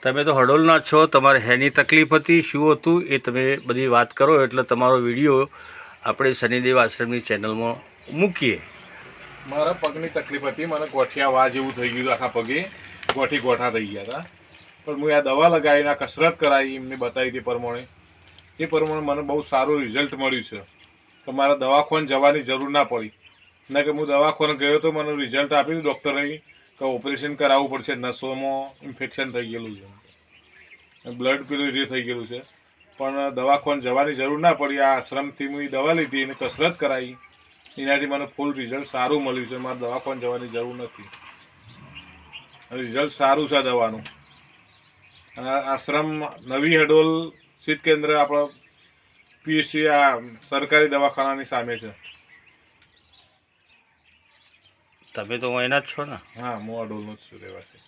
તમે તો હડોલના છો, તમારે હેની તકલીફ હતી, શું હતું એ તમે બધી વાત કરો એટલે તમારો વિડીયો આપણે શનિદેવ આશ્રમની ચેનલમાં મૂકીએ. મારા પગની તકલીફ હતી, મને ગોઠિયા વા જેવું થઈ ગયું, આખા પગે ગોઠા થઈ ગયા હતા. પણ હું આ દવા લગાવીને કસરત કરાવી, એમને બતાવી તે પ્રમાણે મને બહુ સારું રિઝલ્ટ મળ્યું છે. તો મારે દવાખાને જવાની જરૂર ના પડી. ના કે હું દવાખાને ગયો તો મને રિઝલ્ટ આપ્યું ડૉક્ટરે કે ઓપરેશન કરાવવું પડશે, નસોમાં ઇન્ફેક્શન થઈ ગયેલું છે, બ્લડ પેલું જે થઈ ગયેલું છે. પણ દવાખાને જવાની જરૂર ના પડી. આ આશ્રમથી હું દવા લીધી અને કસરત કરાવી, એનાથી મને ફૂલ રિઝલ્ટ સારું મળ્યું છે. મારે દવાખાને જવાની જરૂર નથી, રિઝલ્ટ સારું છે દવાનું. અને આશ્રમ નવી હડોલ શીત કેન્દ્ર આપણો પીએસસી આ સરકારી દવાખાનાની સામે છે. તમે તો એના જ છો ને? હા, હું હડોલનો જ છું, રહેવાસી.